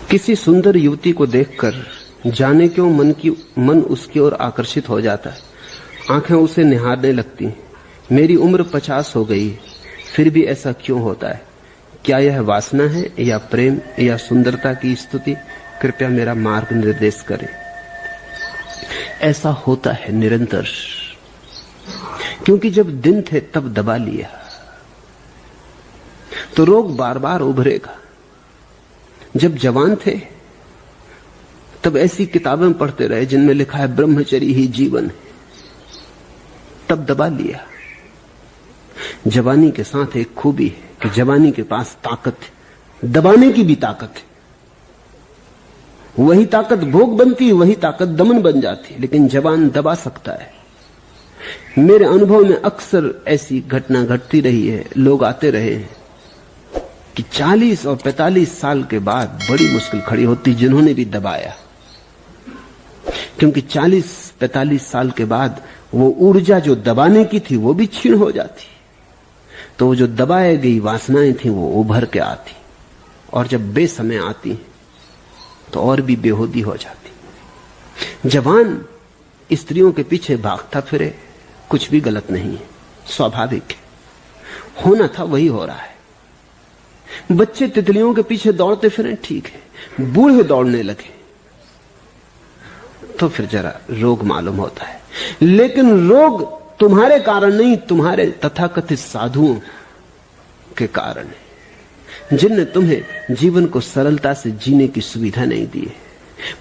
किसी सुंदर युवती को देखकर जाने क्यों मन उसकी ओर आकर्षित हो जाता है। आंखें उसे निहारने लगती। मेरी उम्र 50 हो गई, फिर भी ऐसा क्यों होता है? क्या यह वासना है या प्रेम या सुंदरता की स्तुति? कृपया मेरा मार्ग निर्देश करें। ऐसा होता है निरंतर, क्योंकि जब दिन थे तब दबा लिया तो रोग बार बार उभरेगा। जब जवान थे तब ऐसी किताबें पढ़ते रहे जिनमें लिखा है ब्रह्मचर्य ही जीवन है, तब दबा लिया। जवानी के साथ एक खूबी है कि जवानी के पास ताकत है, दबाने की भी ताकत है। वही ताकत भोग बनती है, वही ताकत दमन बन जाती है, लेकिन जवान दबा सकता है। मेरे अनुभव में अक्सर ऐसी घटना घटती रही है। लोग आते रहे हैं कि 40 और 45 साल के बाद बड़ी मुश्किल खड़ी होती जिन्होंने भी दबाया, क्योंकि 40-45 साल के बाद वो ऊर्जा जो दबाने की थी वो भी क्षीण हो जाती। तो वो जो दबाए गई वासनाएं थी वो उभर के आती, और जब बेसमय आती तो और भी बेहूदी हो जाती। जवान स्त्रियों के पीछे भागता फिरे, कुछ भी गलत नहीं है, स्वाभाविक है। होना था वही हो रहा है। बच्चे तितलियों के पीछे दौड़ते फिरें, ठीक है। बूढ़े दौड़ने लगे तो फिर जरा रोग मालूम होता है। लेकिन रोग तुम्हारे कारण नहीं, तुम्हारे तथाकथित साधुओं के कारण है, जिनने तुम्हें जीवन को सरलता से जीने की सुविधा नहीं दी है।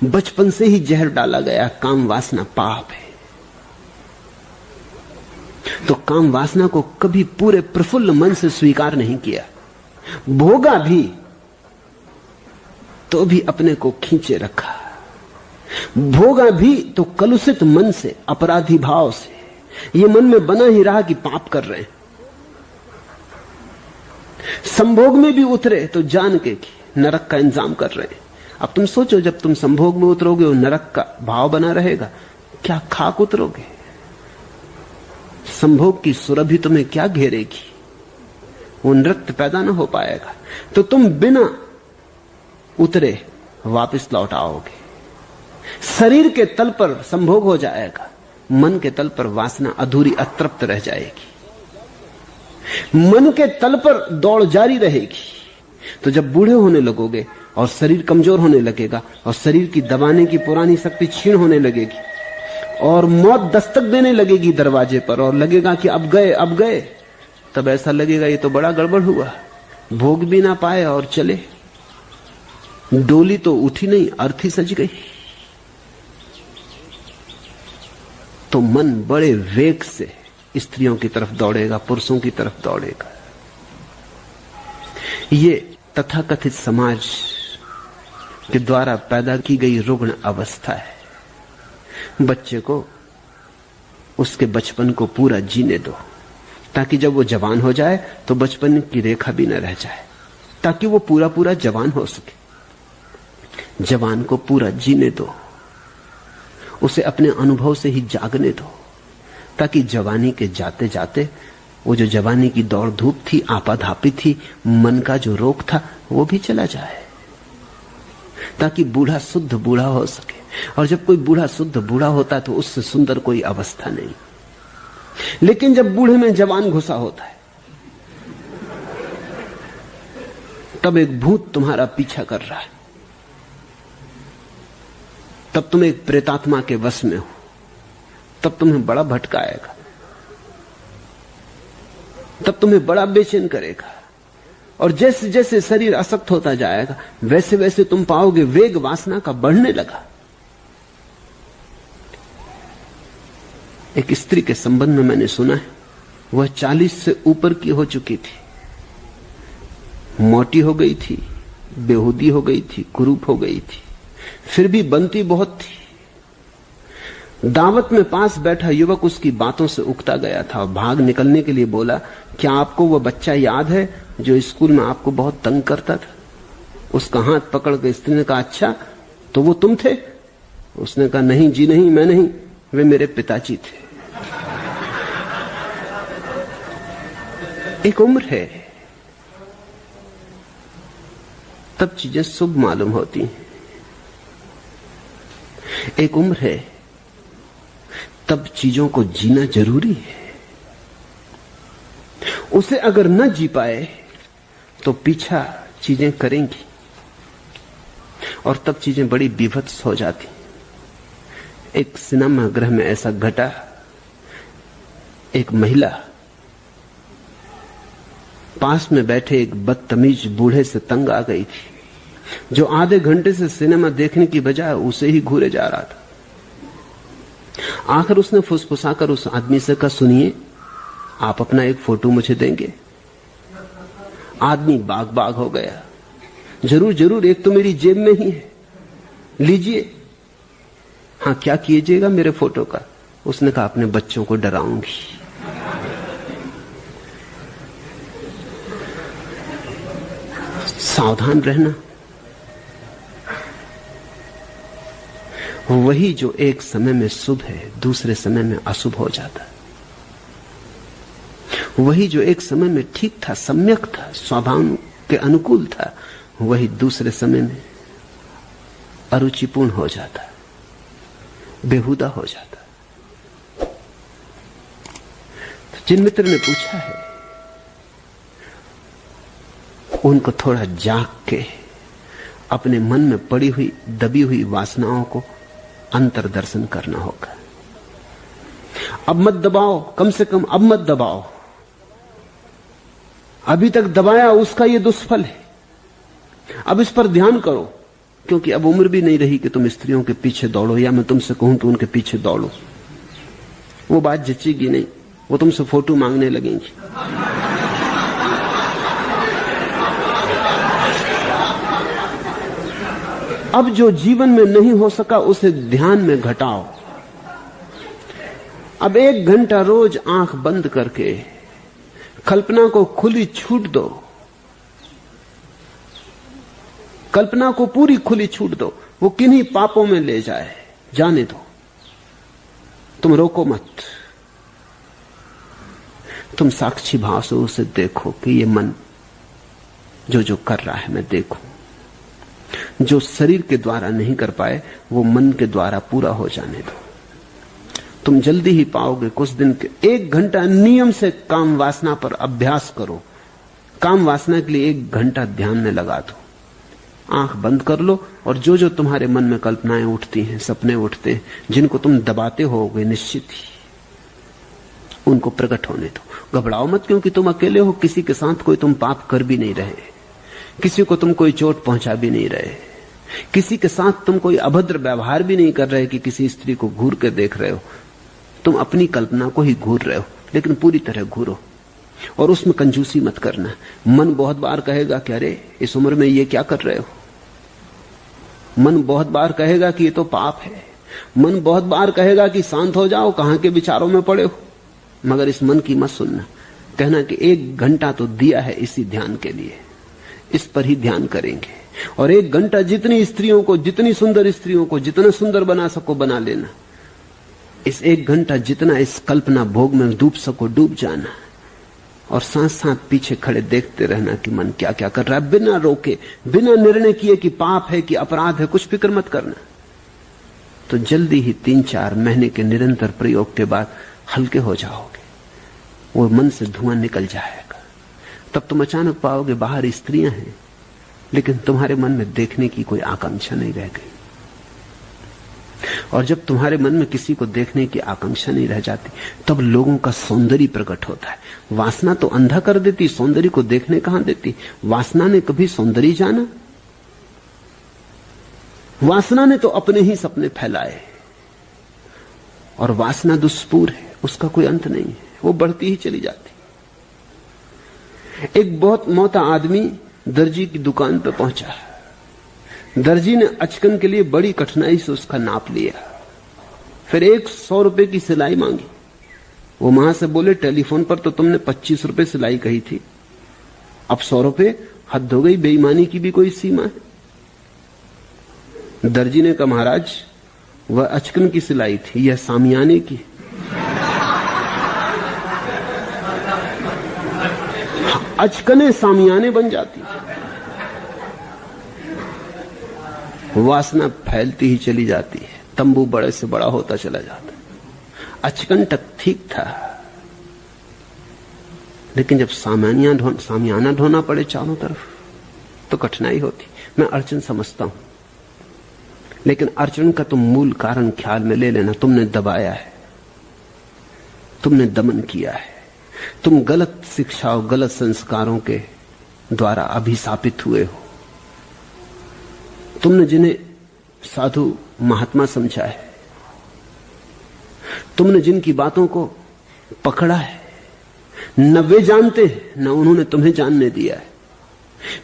बचपन से ही जहर डाला गया, काम वासना पाप है। तो काम वासना को कभी पूरे प्रफुल्ल मन से स्वीकार नहीं किया, भोगा भी तो भी अपने को खींचे रखा, भोगा भी तो कलुषित मन से, अपराधी भाव से। ये मन में बना ही रहा कि पाप कर रहे हैं। संभोग में भी उतरे तो जान के कि नरक का इंतजाम कर रहे हैं। अब तुम सोचो, जब तुम संभोग में उतरोगे और नरक का भाव बना रहेगा, क्या खाक उतरोगे? संभोग की सुरभि तुम्हें क्या घेरेगी? वो नृत्य पैदा ना हो पाएगा। तो तुम बिना उतरे वापस लौट आओगे। शरीर के तल पर संभोग हो जाएगा, मन के तल पर वासना अधूरी अतृप्त रह जाएगी। मन के तल पर दौड़ जारी रहेगी। तो जब बूढ़े होने लगोगे और शरीर कमजोर होने लगेगा और शरीर की दबाने की पुरानी शक्ति क्षीण होने लगेगी और मौत दस्तक देने लगेगी दरवाजे पर और लगेगा कि अब गए, तब ऐसा लगेगा ये तो बड़ा गड़बड़ हुआ, भोग भी ना पाए और चले। डोली तो उठी नहीं, अर्थी सज गई। तो मन बड़े वेग से स्त्रियों की तरफ दौड़ेगा, पुरुषों की तरफ दौड़ेगा। ये तथाकथित समाज के द्वारा पैदा की गई रुग्ण अवस्था है। बच्चे को उसके बचपन को पूरा जीने दो, ताकि जब वो जवान हो जाए तो बचपन की रेखा भी न रह जाए, ताकि वो पूरा पूरा जवान हो सके। जवान को पूरा जीने दो, उसे अपने अनुभव से ही जागने दो, ताकि जवानी के जाते जाते वो जो जवानी की दौड़ धूप थी, आपाधापी थी, मन का जो रोग था, वो भी चला जाए, ताकि बूढ़ा शुद्ध बूढ़ा हो सके। और जब कोई बूढ़ा शुद्ध बूढ़ा होता तो उससे सुंदर कोई अवस्था नहीं। लेकिन जब बूढ़े में जवान घुसा होता है, तब एक भूत तुम्हारा पीछा कर रहा है, तब तुम एक प्रेतात्मा के वश में हो, तब तुम्हें बड़ा भटकाएगा, तब तुम्हें बड़ा बेचैन करेगा। और जैसे जैसे शरीर असक्त होता जाएगा वैसे वैसे तुम पाओगे वेग वासना का बढ़ने लगा। एक स्त्री के संबंध में मैंने सुना है, वह 40 से ऊपर की हो चुकी थी, मोटी हो गई थी, बेहूदी हो गई थी, कुरूप हो गई थी, फिर भी बनती बहुत थी। दावत में पास बैठा युवक उसकी बातों से उकता गया था और भाग निकलने के लिए बोला, क्या आपको वह बच्चा याद है जो स्कूल में आपको बहुत तंग करता था? उसका हाथ पकड़ के स्त्री ने कहा, अच्छा तो वो तुम थे? उसने कहा, नहीं जी नहीं, मैं नहीं, वे मेरे पिताजी थे। एक उम्र है, तब चीजें शुभ मालूम होती हैं। एक उम्र है, तब चीजों को जीना जरूरी है। उसे अगर न जी पाए तो पीछा चीजें करेंगी और तब चीजें बड़ी विभत्स हो जाती। एक सिनेमा गृह में ऐसा घटा, एक महिला पास में बैठे एक बदतमीज बूढ़े से तंग आ गई थी, जो आधे घंटे से सिनेमा देखने की बजाय उसे ही घूरे जा रहा था। आखिर उसने फुसफुसाकर उस आदमी से कहा, सुनिए, आप अपना एक फोटो मुझे देंगे? आदमी बाग बाग हो गया। जरूर जरूर, एक तो मेरी जेब में ही है, लीजिए। हाँ, क्या कीजिएगा मेरे फोटो का? उसने कहा, अपने बच्चों को डराऊंगी। सावधान रहना। वही जो एक समय में शुभ है दूसरे समय में अशुभ हो जाता है। वही जो एक समय में ठीक था, सम्यक था, स्वभाव के अनुकूल था, वही दूसरे समय में अरुचिपूर्ण हो जाता है, बेहुदा हो जाता है। तो जिन मित्र ने पूछा है उनको थोड़ा जाग के अपने मन में पड़ी हुई दबी हुई वासनाओं को अंतर्दर्शन करना होगा। अब मत दबाओ, कम से कम अब मत दबाओ। अभी तक दबाया उसका ये दुष्फल है। अब इस पर ध्यान करो, क्योंकि अब उम्र भी नहीं रही कि तुम स्त्रियों के पीछे दौड़ो, या मैं तुमसे कहूं कि उनके पीछे दौड़ो। वो बात जचेगी नहीं, वो तुमसे फोटो मांगने लगेंगी। अब जो जीवन में नहीं हो सका उसे ध्यान में घटाओ। अब 1 घंटा रोज आंख बंद करके कल्पना को खुली छूट दो। कल्पना को पूरी खुली छूट दो। वो किन्हीं पापों में ले जाए, जाने दो, तुम रोको मत। तुम साक्षी भाव से उसे देखो कि ये मन जो जो कर रहा है मैं देखूं। जो शरीर के द्वारा नहीं कर पाए वो मन के द्वारा पूरा हो जाने दो। तुम जल्दी ही पाओगे। कुछ दिन के 1 घंटा नियम से काम वासना पर अभ्यास करो। काम वासना के लिए 1 घंटा ध्यान में लगा दो। आंख बंद कर लो और जो जो तुम्हारे मन में कल्पनाएं उठती हैं, सपने उठते हैं, जिनको तुम दबाते होगे निश्चित ही, उनको प्रकट होने दो। घबराओ मत, क्योंकि तुम अकेले हो। किसी के साथ कोई तुम पाप कर भी नहीं रहे, किसी को तुम कोई चोट पहुंचा भी नहीं रहे, किसी के साथ तुम कोई अभद्र व्यवहार भी नहीं कर रहे कि किसी स्त्री को घूर के देख रहे हो। तुम अपनी कल्पना को ही घूर रहे हो, लेकिन पूरी तरह घूरो और उसमें कंजूसी मत करना। मन बहुत बार कहेगा कि अरे इस उम्र में ये क्या कर रहे हो। मन बहुत बार कहेगा कि ये तो पाप है। मन बहुत बार कहेगा कि शांत हो जाओ, कहां के विचारों में पड़े हो। मगर इस मन की मत सुनना। कहना कि 1 घंटा तो दिया है इसी ध्यान के लिए, इस पर ही ध्यान करेंगे। और 1 घंटा जितनी स्त्रियों को, जितनी सुंदर स्त्रियों को जितना सुंदर बना सको बना लेना। इस 1 घंटा जितना इस कल्पना भोग में डूब सको डूब जाना, और साथ साथ पीछे खड़े देखते रहना कि मन क्या क्या कर रहा है, बिना रोके, बिना निर्णय किए कि पाप है कि अपराध है। कुछ फिक्र मत करना। तो जल्दी ही 3-4 महीने के निरंतर प्रयोग के बाद हल्के हो जाओगे। वो मन से धुआं निकल जाएगा। तब तुम अचानक पाओगे बाहर स्त्रियां हैं, लेकिन तुम्हारे मन में देखने की कोई आकांक्षा नहीं रह गई। और जब तुम्हारे मन में किसी को देखने की आकांक्षा नहीं रह जाती, तब लोगों का सौंदर्य प्रकट होता है। वासना तो अंधा कर देती, सौंदर्य को देखने कहां देती। वासना ने कभी सौंदर्य जाना? वासना ने तो अपने ही सपने फैलाए। और वासना दुष्पूर है, उसका कोई अंत नहीं है, वो बढ़ती ही चली जाती। एक बहुत मोटा आदमी दर्जी की दुकान पर पहुंचा। दर्जी ने अचकन के लिए बड़ी कठिनाई से उसका नाप लिया, फिर 100 रुपए की सिलाई मांगी। वो वहां से बोले, टेलीफोन पर तो तुमने 25 रुपए सिलाई कही थी, अब 100 रुपए? हद हो गई, बेईमानी की भी कोई सीमा है। दर्जी ने कहा, महाराज वह अचकन की सिलाई थी, यह सामियाने की। अचकने सामियाने बन जाती। वासना फैलती ही चली जाती है, तंबू बड़े से बड़ा होता चला जाता है। अचकंटक ठीक था, लेकिन जब सामियाना ढोना पड़े चारों तरफ तो कठिनाई होती। मैं अड़चन समझता हूं, लेकिन अड़चन का तुम मूल कारण ख्याल में ले लेना। तुमने दबाया है, तुमने दमन किया है, तुम गलत शिक्षा और गलत संस्कारों के द्वारा अभिशापित हुए हो। तुमने जिन्हें साधु महात्मा समझा है, तुमने जिनकी बातों को पकड़ा है, न वे जानते न उन्होंने तुम्हें जानने दिया है।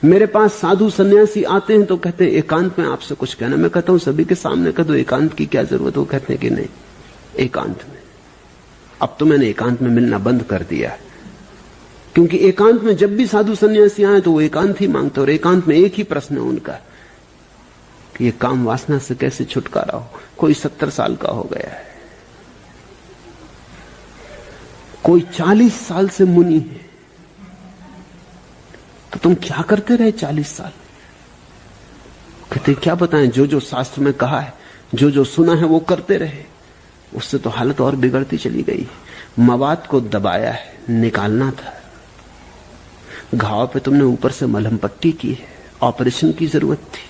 मेरे पास साधु सन्यासी आते हैं तो कहते हैं एकांत में आपसे कुछ कहना। मैं कहता हूं सभी के सामने कह दो एकांत की क्या जरूरत। वो कहते हैं कि नहीं, एकांत में। अब तो मैंने एकांत में मिलना बंद कर दिया है, क्योंकि एकांत में जब भी साधु सन्यासी आए तो वो एकांत ही मांगते, और एकांत में एक ही प्रश्न है उनका कि ये काम वासना से कैसे छुटकारा हो। कोई 70 साल का हो गया है, कोई 40 साल से मुनि है, तो तुम क्या करते रहे 40 साल? कहते क्या बताएं, जो जो शास्त्र में कहा है, जो जो सुना है वो करते रहे। उससे तो हालत और बिगड़ती चली गई। मवाद को दबाया है, निकालना था। घाव पे तुमने ऊपर से मलहम पट्टी की है, ऑपरेशन की जरूरत थी।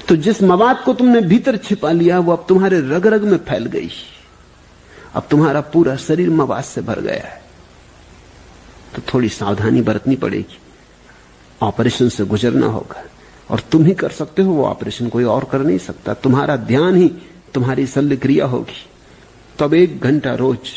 तो जिस मवाद को तुमने भीतर छिपा लिया वो अब तुम्हारे रग रग में फैल गई। अब तुम्हारा पूरा शरीर मवाद से भर गया है, तो थोड़ी सावधानी बरतनी पड़ेगी। ऑपरेशन से गुजरना होगा, और तुम ही कर सकते हो वो ऑपरेशन, कोई और कर नहीं सकता। तुम्हारा ध्यान ही तुम्हारी शल्य क्रिया होगी। तो अब 1 घंटा रोज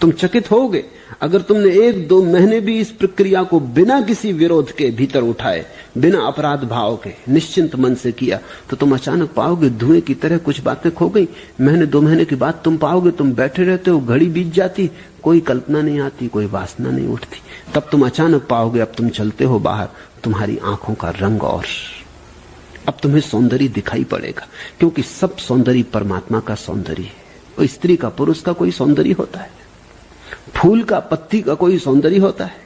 तुम चकित होगे। अगर तुमने 1-2 महीने भी इस प्रक्रिया को बिना किसी विरोध के भीतर उठाए, बिना अपराध भाव के निश्चिंत मन से किया, तो तुम अचानक पाओगे धुएं की तरह कुछ बातें खो गई। महीने 2 महीने के बाद तुम पाओगे तुम बैठे रहते हो, घड़ी बीत जाती, कोई कल्पना नहीं आती, कोई वासना नहीं उठती। तब तुम अचानक पाओगे अब तुम चलते हो बाहर, तुम्हारी आंखों का रंग और अब तुम्हें सौंदर्य दिखाई पड़ेगा, क्योंकि सब सौंदर्य परमात्मा का सौंदर्य है। और स्त्री का पुरुष का कोई सौंदर्य होता है, फूल का पत्ती का कोई सौंदर्य होता है?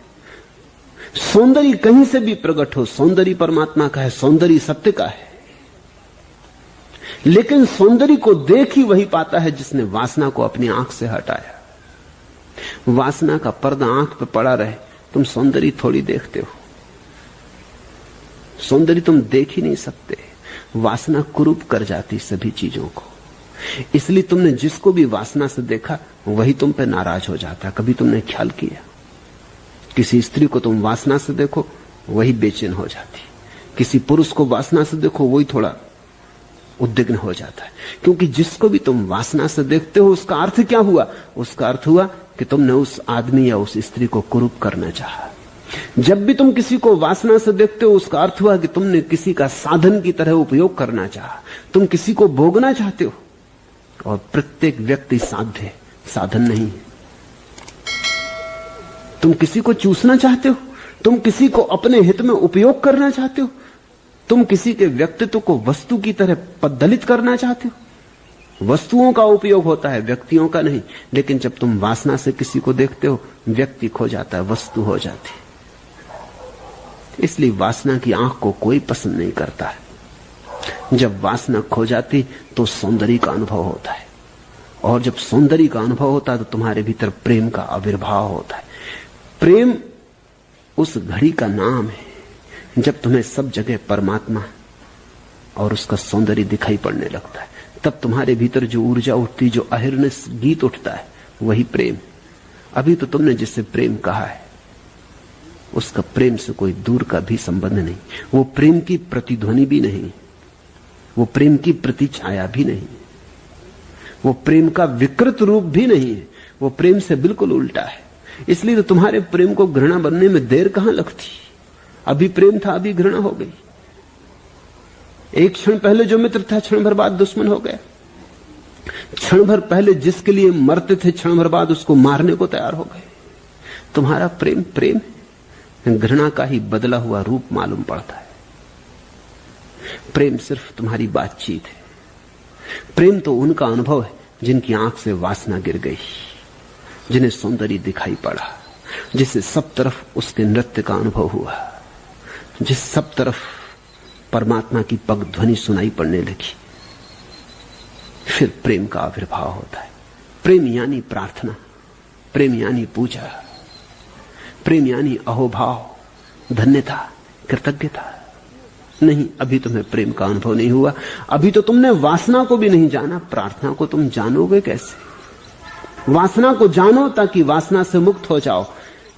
सौंदर्य कहीं से भी प्रकट हो, सौंदर्य परमात्मा का है, सौंदर्य सत्य का है। लेकिन सौंदर्य को देख ही वही पाता है जिसने वासना को अपनी आंख से हटाया। वासना का पर्दा आंख पे पड़ा रहे, तुम सौंदर्य थोड़ी देखते हो। सौंदर्य तुम देख ही नहीं सकते। वासना कुरूप कर जाती सभी चीजों को। इसलिए तुमने जिसको भी वासना से देखा वही तुम पे नाराज हो जाता। कभी तुमने ख्याल किया, किसी स्त्री को तुम वासना से देखो वही बेचैन हो जाती, किसी पुरुष को वासना से देखो वही थोड़ा उद्विग्न हो जाता है। क्योंकि जिसको भी तुम वासना से देखते हो उसका अर्थ क्या हुआ? उसका अर्थ हुआ कि तुमने उस आदमी या उस स्त्री को कुरूप करना चाहा। जब भी तुम किसी को वासना से देखते हो उसका अर्थ हुआ कि तुमने किसी का साधन की तरह उपयोग करना चाहा, तुम किसी को भोगना चाहते हो। और प्रत्येक व्यक्ति साध्य है, साधन नहीं है। तुम किसी को चूसना चाहते हो, तुम किसी को अपने हित में उपयोग करना चाहते हो, तुम किसी के व्यक्तित्व को वस्तु की तरह पद्दलित करना चाहते हो। वस्तुओं का उपयोग होता है, व्यक्तियों का नहीं। लेकिन जब तुम वासना से किसी को देखते हो, व्यक्ति खो जाता है, वस्तु हो जाती है। इसलिए वासना की आंख को कोई पसंद नहीं करता है। जब वासना खो जाती तो सौंदर्य का अनुभव होता है, और जब सौंदर्य का अनुभव होता है तो तुम्हारे भीतर प्रेम का आविर्भाव होता है। प्रेम उस घड़ी का नाम है जब तुम्हें सब जगह परमात्मा और उसका सौंदर्य दिखाई पड़ने लगता है। तब तुम्हारे भीतर जो ऊर्जा उठती, जो अहिर्निश गीत उठता है, वही प्रेम। अभी तो तुमने जिससे प्रेम कहा है उसका प्रेम से कोई दूर का भी संबंध नहीं। वो प्रेम की प्रतिध्वनि भी नहीं, वो प्रेम की प्रतिछाया भी नहीं, वो प्रेम का विकृत रूप भी नहीं है। वो प्रेम से बिल्कुल उल्टा है। इसलिए तो तुम्हारे प्रेम को घृणा बनने में देर कहां लगती। अभी प्रेम था, अभी घृणा हो गई। एक क्षण पहले जो मित्र था क्षण भर बाद दुश्मन हो गया। क्षण भर पहले जिसके लिए मरते थे क्षण भर बाद उसको मारने को तैयार हो गए। तुम्हारा प्रेम प्रेम है, घृणा का ही बदला हुआ रूप मालूम पड़ता है। प्रेम सिर्फ तुम्हारी बातचीत है। प्रेम तो उनका अनुभव है जिनकी आंख से वासना गिर गई, जिन्हें सौंदर्य दिखाई पड़ा, जिसे सब तरफ उसके नृत्य का अनुभव हुआ, जिस सब तरफ परमात्मा की पग ध्वनि सुनाई पड़ने लगी, फिर प्रेम का आविर्भाव होता है। प्रेम यानी प्रार्थना, प्रेम यानी पूजा, प्रेम यानी अहोभाव, धन्यता, कृतज्ञता। नहीं, अभी तुम्हें प्रेम का अनुभव नहीं हुआ, अभी तो तुमने वासना को भी नहीं जाना। प्रार्थना को तुम जानोगे कैसे? वासना को जानो ताकि वासना से मुक्त हो जाओ।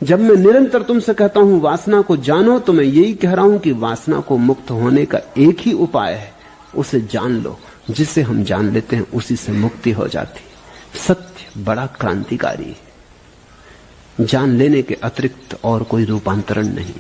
जब मैं निरंतर तुमसे कहता हूं वासना को जानो, तो मैं यही कह रहा हूं कि वासना को मुक्त होने का एक ही उपाय है, उसे जान लो। जिसे हम जान लेते हैं उसी से मुक्ति हो जाती। सत्य बड़ा क्रांतिकारी है, जान लेने के अतिरिक्त और कोई रूपांतरण नहीं।